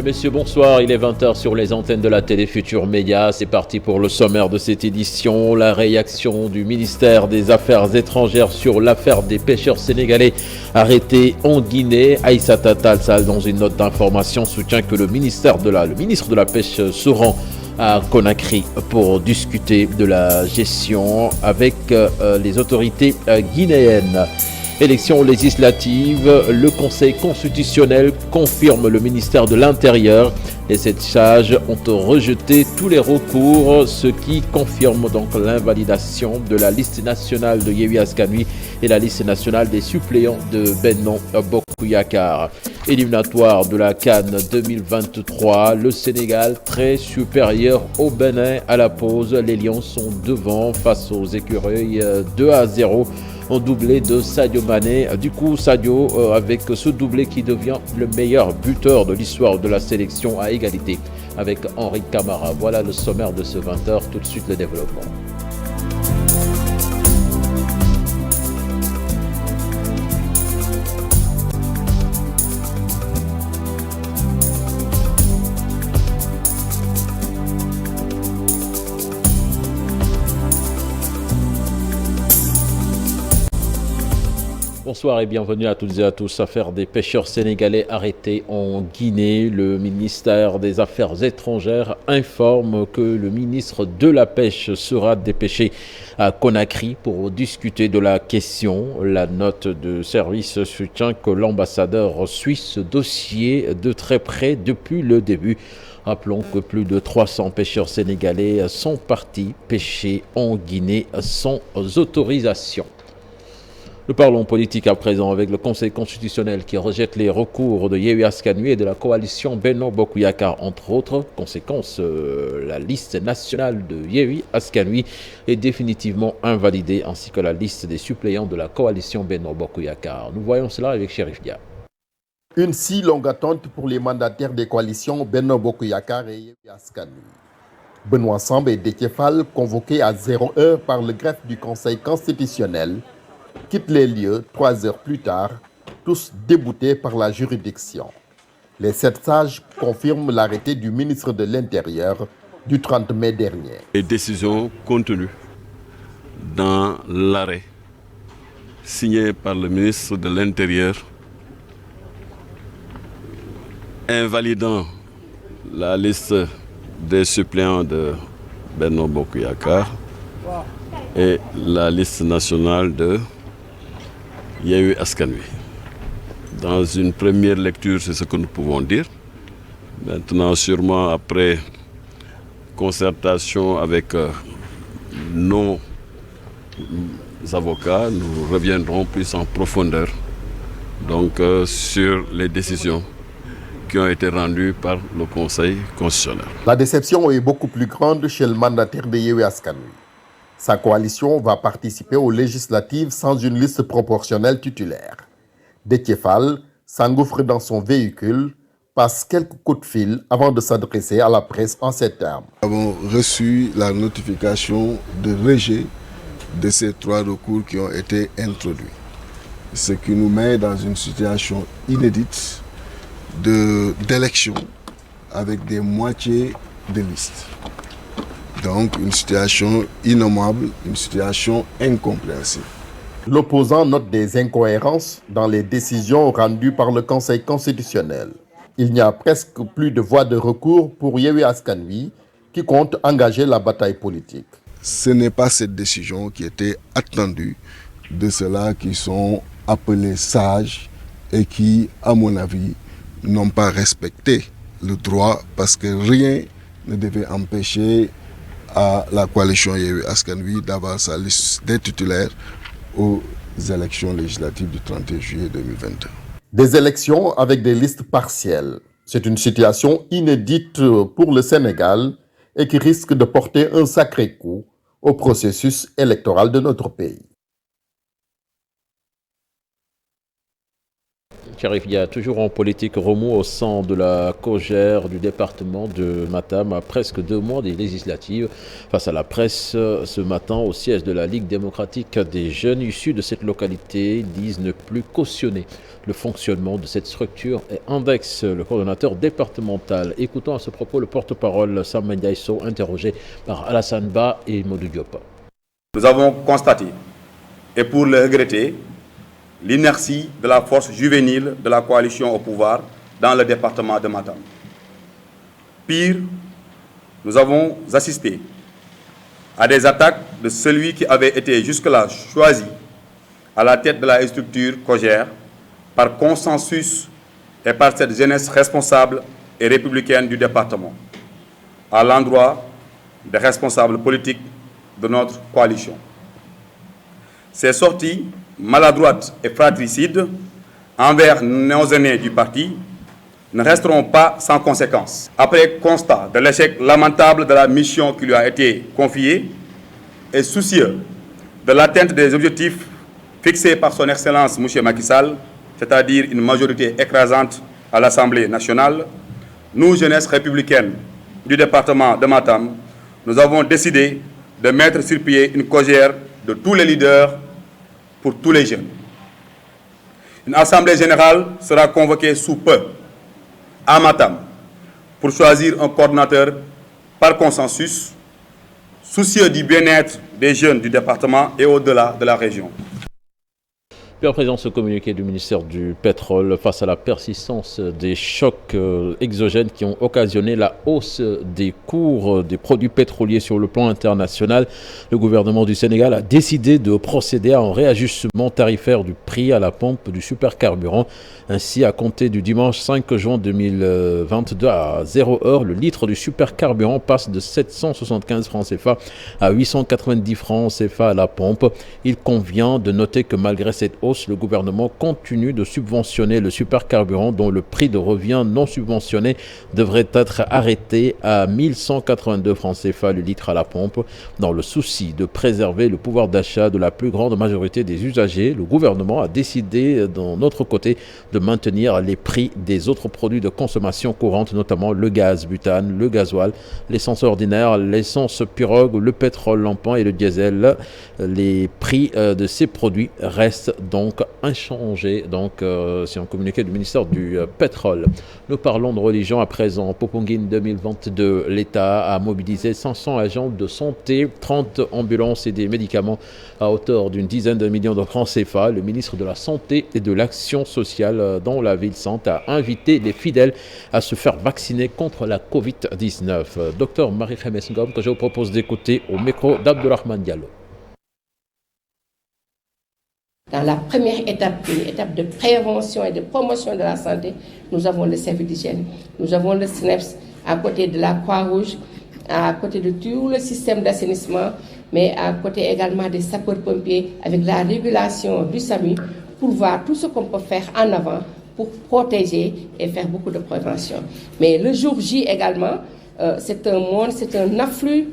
messieurs, bonsoir. Il est 20h sur les antennes de la télé Futur Média. C'est parti pour le sommaire de cette édition. La réaction du ministère des Affaires étrangères sur l'affaire des pêcheurs sénégalais arrêtés en Guinée. Aïssata Tall Sall, dans une note d'information, soutient que le ministre de la Pêche se rend à Conakry pour discuter de la gestion avec les autorités guinéennes. Élections législatives, le Conseil constitutionnel confirme le ministère de l'Intérieur. Les 7 sages ont rejeté tous les recours, ce qui confirme donc l'invalidation de la liste nationale de Yewwi Askan Wi et la liste nationale des suppléants de Benno Bokk Yakaar. Éliminatoire de la CAN 2023, le Sénégal très supérieur au Bénin à la pause. Les Lions sont devant face aux Écureuils 2-0. En doublé de Sadio Mané. Du coup, Sadio, avec ce doublé qui devient le meilleur buteur de l'histoire de la sélection à égalité avec Henri Camara. Voilà le sommaire de ce 20h. Tout de suite, le développement. Bonsoir et bienvenue à toutes et à tous. Affaire des pêcheurs sénégalais arrêtés en Guinée. Le ministère des Affaires étrangères informe que le ministre de la Pêche sera dépêché à Conakry pour discuter de la question. La note de service soutient que l'ambassadeur suit ce dossier de très près depuis le début. Rappelons que plus de 300 pêcheurs sénégalais sont partis pêcher en Guinée sans autorisation. Nous parlons politique à présent avec le Conseil constitutionnel qui rejette les recours de Yewwi Askan Wi et de la coalition Benno Bokk Yakaar, entre autres. Conséquence, la liste nationale de Yewwi Askan Wi est définitivement invalidée, ainsi que la liste des suppléants de la coalition Benno Bokk Yakaar. Nous voyons cela avec Chérif Dia. Une si longue attente pour les mandataires des coalitions Benno Bokk Yakaar et Yewwi Askan Wi. Benoît Sambou et Déthié Fall, convoqués à 0 heure par le greffe du Conseil constitutionnel, quittent les lieux 3 heures plus tard, tous déboutés par la juridiction. Les 7 sages confirment l'arrêté du ministre de l'Intérieur du 30 mai dernier. Les décisions contenues dans l'arrêt signé par le ministre de l'Intérieur invalidant la liste des suppléants de Benno Bokk Yakaar et la liste nationale de Yewwi Askan Wi. Dans une première lecture, c'est ce que nous pouvons dire. Maintenant, sûrement après concertation avec nos avocats, nous reviendrons plus en profondeur donc, sur les décisions qui ont été rendues par le Conseil constitutionnel. La déception est beaucoup plus grande chez le mandataire de Yewwi Askan Wi. Sa coalition va participer aux législatives sans une liste proportionnelle titulaire. Déthié Fall s'engouffre dans son véhicule, passe quelques coups de fil avant de s'adresser à la presse en ces termes. Nous avons reçu la notification de rejet de ces 3 recours qui ont été introduits. Ce qui nous met dans une situation inédite d'élection avec des moitiés de listes. Donc une situation innommable, une situation incompréhensible. L'opposant note des incohérences dans les décisions rendues par le Conseil constitutionnel. Il n'y a presque plus de voies de recours pour Yewwi Askan Wi qui compte engager la bataille politique. Ce n'est pas cette décision qui était attendue de ceux-là qui sont appelés sages et qui, à mon avis, n'ont pas respecté le droit parce que rien ne devait empêcher à la coalition Yewwi Askan Wi d'avoir sa liste des titulaires aux élections législatives du 31 juillet 2022. Des élections avec des listes partielles. C'est une situation inédite pour le Sénégal et qui risque de porter un sacré coup au processus électoral de notre pays. Chérif, il y a toujours en politique remous au sein de la COJER du département de Matam à presque 2 mois des législatives. Face à la presse, ce matin, au siège de la Ligue démocratique, des jeunes issus de cette localité disent ne plus cautionner le fonctionnement de cette structure et indexe le coordonnateur départemental. Écoutons à ce propos le porte-parole Sam Mendiaïso, interrogé par Alassane Ba et Modou Diop. Nous avons constaté, et pour le regretter, l'inertie de la force juvénile de la coalition au pouvoir dans le département de Matam. Pire, nous avons assisté à des attaques de celui qui avait été jusque-là choisi à la tête de la structure COJER par consensus et par cette jeunesse responsable et républicaine du département, à l'endroit des responsables politiques de notre coalition. Ces sorties maladroites et fratricides envers nos aînés du parti ne resteront pas sans conséquences. Après constat de l'échec lamentable de la mission qui lui a été confiée et soucieux de l'atteinte des objectifs fixés par son Excellence M. Macky Sall, c'est-à-dire une majorité écrasante à l'Assemblée nationale, nous, jeunesse républicaine du département de Matam, nous avons décidé de mettre sur pied une COJER de tous les leaders pour tous les jeunes. Une assemblée générale sera convoquée sous peu à Matam pour choisir un coordonnateur par consensus, soucieux du bien-être des jeunes du département et au-delà de la région. Puis en présence au communiqué du ministère du Pétrole face à la persistance des chocs exogènes qui ont occasionné la hausse des cours des produits pétroliers sur le plan international, le gouvernement du Sénégal a décidé de procéder à un réajustement tarifaire du prix à la pompe du supercarburant. Ainsi, à compter du dimanche 5 juin 2022 à 0 heure, le litre du supercarburant passe de 775 francs CFA à 890 francs CFA à la pompe. Il convient de noter que malgré cette hausse, le gouvernement continue de subventionner le supercarburant dont le prix de revient non subventionné devrait être arrêté à 1182 francs CFA le litre à la pompe. Dans le souci de préserver le pouvoir d'achat de la plus grande majorité des usagers, le gouvernement a décidé d'un autre côté de maintenir les prix des autres produits de consommation courante, notamment le gaz butane, le gasoil, l'essence ordinaire, l'essence pirogue, le pétrole lampant et le diesel. Les prix de ces produits restent donc inchangés. Donc, c'est un communiqué du ministère du Pétrole. Nous parlons de religion à présent. Popenguine 2022, l'État a mobilisé 500 agents de santé, 30 ambulances et des médicaments à hauteur d'une dizaine de millions de francs CFA. Le ministre de la Santé et de l'Action sociale dans la ville sainte a invité les fidèles à se faire vacciner contre la Covid-19. Docteur Marie-Khémé Ngom, que je vous propose d'écouter au micro d'Abdourahmane Diallo. Dans la première étape, une étape de prévention et de promotion de la santé, nous avons le service d'hygiène, nous avons le SNEPS à côté de la Croix-Rouge, à côté de tout le système d'assainissement, mais à côté également des sapeurs-pompiers avec la régulation du SAMU pour voir tout ce qu'on peut faire en avant pour protéger et faire beaucoup de prévention. Mais le jour J également, c'est un monde, c'est un afflux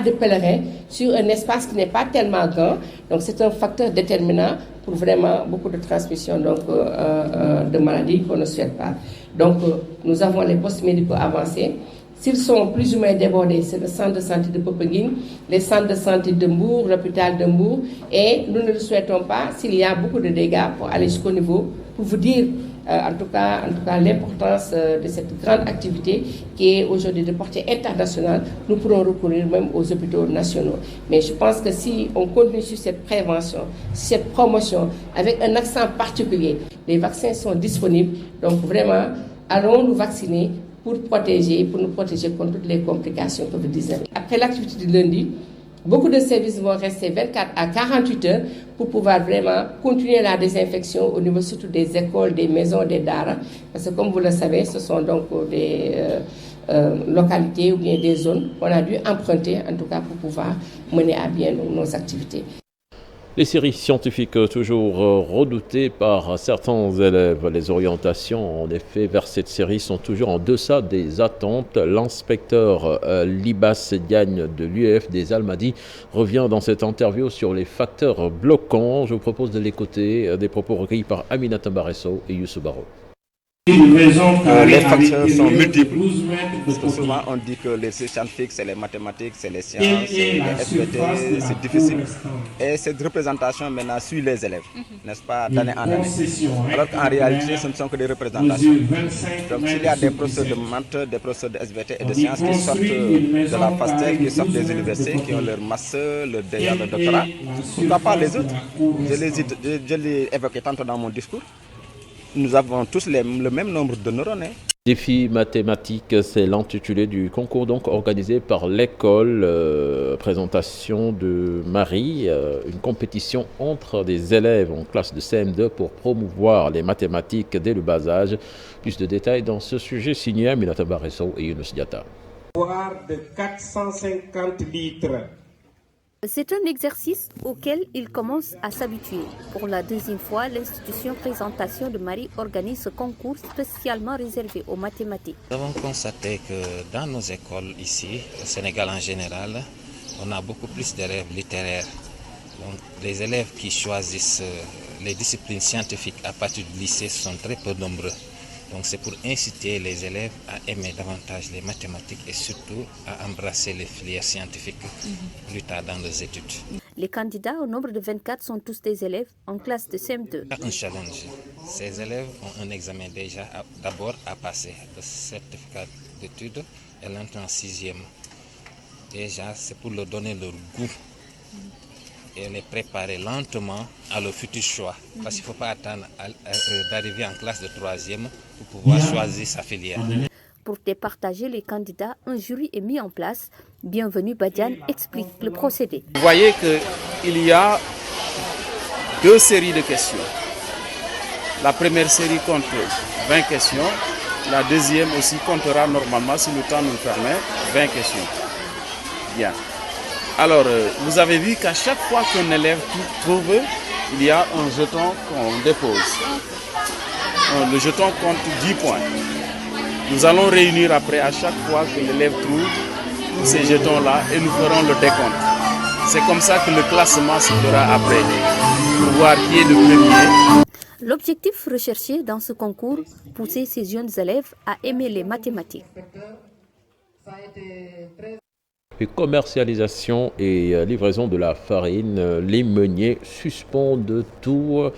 de pèlerins sur un espace qui n'est pas tellement grand. Donc c'est un facteur déterminant pour vraiment beaucoup de transmission de maladies qu'on ne souhaite pas. Donc nous avons les postes médicaux avancés. S'ils sont plus ou moins débordés, c'est le centre de santé de Popenguine, les centres de santé de Mbour, l'hôpital de Mbour. Et nous ne le souhaitons pas s'il y a beaucoup de dégâts pour aller jusqu'au niveau, pour vous dire en tout cas l'importance de cette grande activité qui est aujourd'hui de portée internationale. Nous pourrons recourir même aux hôpitaux nationaux. Mais je pense que si on continue sur cette prévention, cette promotion, avec un accent particulier, les vaccins sont disponibles. Donc vraiment, allons nous vacciner pour nous protéger contre toutes les complications Covid-19. Après l'activité du lundi, beaucoup de services vont rester 24 à 48 heures pour pouvoir vraiment continuer la désinfection au niveau surtout des écoles, des maisons, des daara. Parce que comme vous le savez, ce sont donc des localités ou bien des zones qu'on a dû emprunter en tout cas pour pouvoir mener à bien nos activités. Les séries scientifiques toujours redoutées par certains élèves. Les orientations, en effet, vers cette série sont toujours en deçà des attentes. L'inspecteur Libas Diagne de l'UEF des Almadies revient dans cette interview sur les facteurs bloquants. Je vous propose de l'écouter, des propos recueillis par Aminata Baresso et Youssou Baro. Les facteurs sont multiples. Parce que souvent on dit que les scientifiques, c'est les mathématiques, c'est les sciences, c'est les SVT, c'est difficile. Et cette représentation maintenant suit les élèves, n'est-ce pas, d'année en année. Alors qu'en réalité, ce ne sont que des représentations. Donc s'il y a des professeurs de maths, des professeurs de SVT et de sciences qui sortent de la FASTEC, qui sortent des universités, qui ont leur master, leur DEA, leur doctorat, pourquoi pas les autres? Je l'ai évoqué tantôt dans mon discours. Nous avons tous le même nombre de neurones. Défi mathématique, c'est l'intitulé du concours donc organisé par l'école. Présentation de Marie, une compétition entre des élèves en classe de CM2 pour promouvoir les mathématiques dès le bas âge. Plus de détails dans ce sujet signé Aminata Baresso et Younous Diatta. De 450 litres. C'est un exercice auquel il commence à s'habituer. Pour la deuxième fois, l'institution Présentation de Marie organise ce concours spécialement réservé aux mathématiques. Nous avons constaté que dans nos écoles ici, au Sénégal en général, on a beaucoup plus d'élèves littéraires. Donc, les élèves qui choisissent les disciplines scientifiques à partir du lycée sont très peu nombreux. Donc c'est pour inciter les élèves à aimer davantage les mathématiques et surtout à embrasser les filières scientifiques plus tard dans leurs études. Les candidats au nombre de 24 sont tous des élèves en classe de CM2. Un challenge. Ces élèves ont un examen déjà d'abord à passer, le certificat d'études et l'entrée en sixième. Déjà, c'est pour leur donner leur goût et les préparer lentement à leur futur choix. Parce qu'il ne faut pas attendre d'arriver en classe de troisième pour pouvoir choisir sa filière. Pour départager les candidats, un jury est mis en place. Bienvenue Badiane explique le procédé. Vous voyez qu'il y a deux séries de questions. La première série compte 20 questions. La deuxième aussi comptera normalement, si le temps nous le permet, 20 questions. Bien. Alors, vous avez vu qu'à chaque fois qu'un élève trouve, il y a un jeton qu'on dépose. Le jeton compte 10 points. Nous allons réunir après à chaque fois que l'élève trouve tous ces jetons-là et nous ferons le décompte. C'est comme ça que le classement se fera après, pour voir qui est le premier. L'objectif recherché dans ce concours, pousser ces jeunes élèves à aimer les mathématiques. Et commercialisation et livraison de la farine, les meuniers suspendent tout.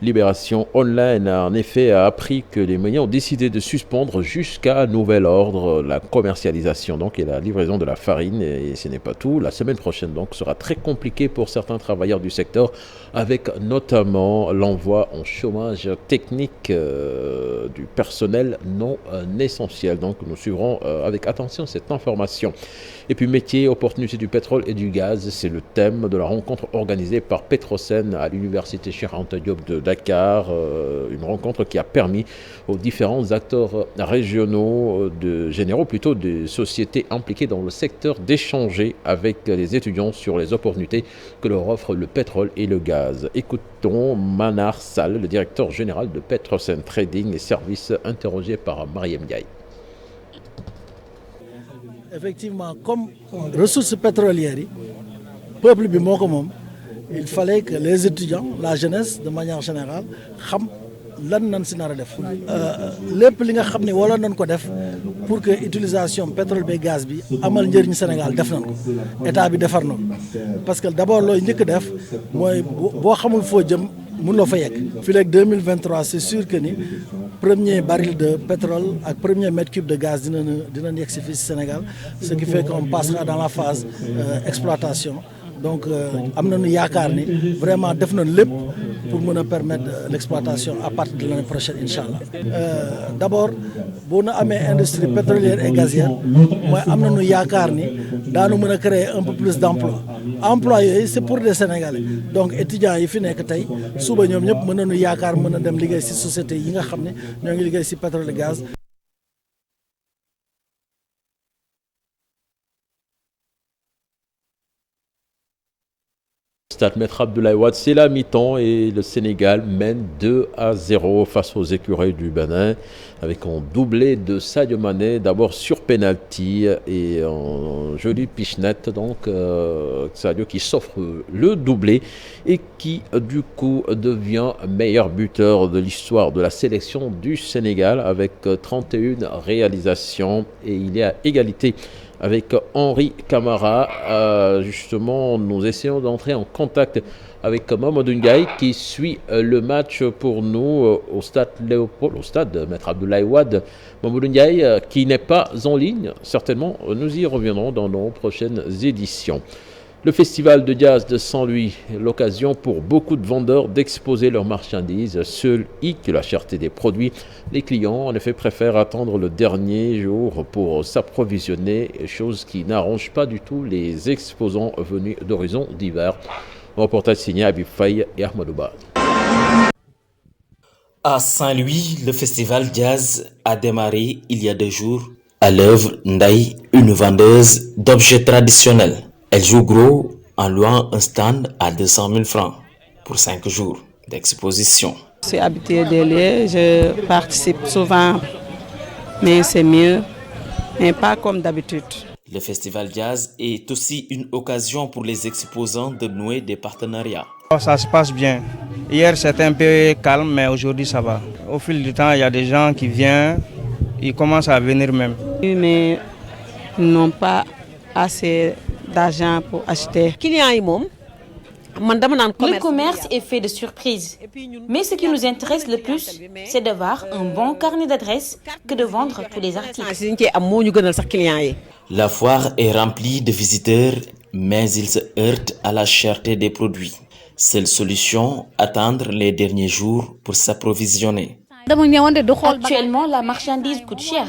Libération Online a en effet appris que les meuniers ont décidé de suspendre jusqu'à nouvel ordre la commercialisation donc et la livraison de la farine. Et ce n'est pas tout. La semaine prochaine donc sera très compliquée pour certains travailleurs du secteur, avec notamment l'envoi en chômage technique du personnel non essentiel. Donc nous suivrons avec attention cette information. Et puis métier, opportunités du pétrole et du gaz, c'est le thème de la rencontre organisée par Petrosen à l'université Cheikh Anta Diop de Dakar. Une rencontre qui a permis aux différents acteurs régionaux, des sociétés impliquées dans le secteur, d'échanger avec les étudiants sur les opportunités que leur offre le pétrole et le gaz. Écoutons Manar Sall, le directeur général de Petrosen Trading et Services, interrogé par Mariam Ndiaye. Effectivement, comme ressources pétrolières, le peuple bi moo ko moom, il fallait que les étudiants, la jeunesse de manière générale, xam lan nañ si nar a def. lépp li nga xam ne wala nañ ko def pour que utilisation pétrole bi gaz bi amal njëriñ Sénégal def nañ ko état bi defar na ko parce que d'abord looy njëkk def mooy boo xamul foo jëm mënuloo fa yegg. Fii ak 2023 c'est sûr que ni premier baril de pétrole ak premier mètre cube de gaz dinañ yegg si fii si Sénégal, ce qui fait qu'on passera dans la phase exploitation. Donc am nañu yaakaar ni vraiment def nañ lépp pour mën a permettre l'exploitation à partir de l'année prochaine incha allah. D'abord boo na amee industrie pétrolière et gazière mooy am nañu yaakaar ni daanu mën a créer un peu plus d'emplois. Emplois yooyu c'est pour des Sénégalais, donc étudiants yi fi nekk tey suba ñoom ñëpp mën nañu yaakaar mën a dem liggéey ci société yi nga xam ne ñoo ngi liggéey ci pétrole et gaz. Stade Maître Abdoulaye Wade, c'est la mi-temps et le Sénégal mène 2-0 face aux écureuils du Bénin avec un doublé de Sadio Mané, d'abord sur penalty et en jolie pichenette, donc Sadio qui s'offre le doublé et qui du coup devient meilleur buteur de l'histoire de la sélection du Sénégal avec 31 réalisations et il est à égalité avec Henri Camara. Justement, nous essayons d'entrer en contact avec Mamadou Ndiaye qui suit le match pour nous au stade Léopold, au stade Maître Abdoulaye Wade. Mamadou Ndiaye qui n'est pas en ligne, certainement nous y reviendrons dans nos prochaines éditions. Le festival de jazz de Saint-Louis, l'occasion pour beaucoup de vendeurs d'exposer leurs marchandises. Seul hic, la cherté des produits. Les clients, en effet, préfèrent attendre le dernier jour pour s'approvisionner, chose qui n'arrange pas du tout les exposants venus d'horizons divers. Reportage signé Habib Faye et Ahmadou Ba. À Saint-Louis, le festival jazz a démarré il y a 2 jours. À l'œuvre, Ndaï, une vendeuse d'objets traditionnels. Elle joue gros en louant un stand à 200 000 francs pour 5 jours d'exposition. Je suis habituée des lieux, je participe souvent, mais c'est mieux, mais pas comme d'habitude. Le festival jazz est aussi une occasion pour les exposants de nouer des partenariats. Ça se passe bien. Hier c'était un peu calme, mais aujourd'hui ça va. Au fil du temps, il y a des gens qui viennent, ils commencent à venir même. Mais ils n'ont pas assez d'argent pour acheter. Le commerce est fait de surprises. Mais ce qui nous intéresse le plus, c'est d'avoir un bon carnet d'adresses que de vendre tous les articles. La foire est remplie de visiteurs, mais ils se heurtent à la cherté des produits. Seule solution, attendre les derniers jours pour s'approvisionner. Actuellement, la marchandise coûte cher.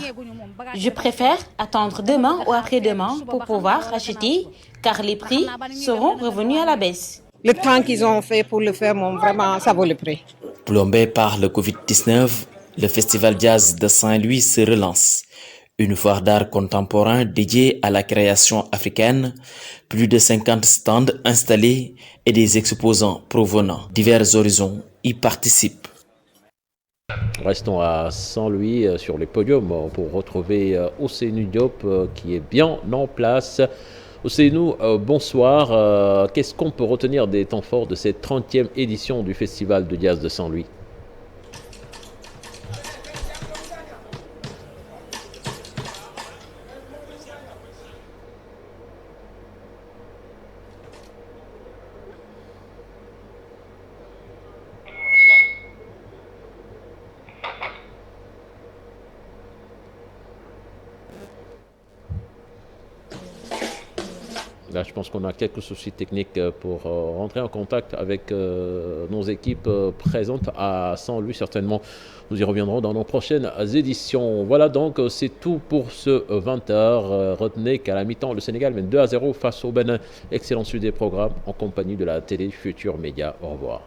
Je préfère attendre demain ou après-demain pour pouvoir acheter, car les prix seront revenus à la baisse. Le temps qu'ils ont fait pour le faire, vraiment, ça vaut le prix. Plombé par le Covid-19, le festival jazz de Saint-Louis se relance. Une foire d'art contemporain dédiée à la création africaine, plus de 50 stands installés et des exposants provenant divers horizons y participent. Restons à Saint-Louis sur les podiums pour retrouver Ousseynou Diop qui est bien en place. Ousseynou, bonsoir. Qu'est-ce qu'on peut retenir des temps forts de cette 30e édition du Festival de jazz de Saint-Louis ? Là, je pense qu'on a quelques soucis techniques pour rentrer en contact avec nos équipes présentes à Saint-Louis. Certainement, nous y reviendrons dans nos prochaines éditions. Voilà donc, c'est tout pour ce 20h. Retenez qu'à la mi-temps, le Sénégal mène 2-0 face au Bénin. Excellent suite des programmes en compagnie de la télé Futur Média. Au revoir.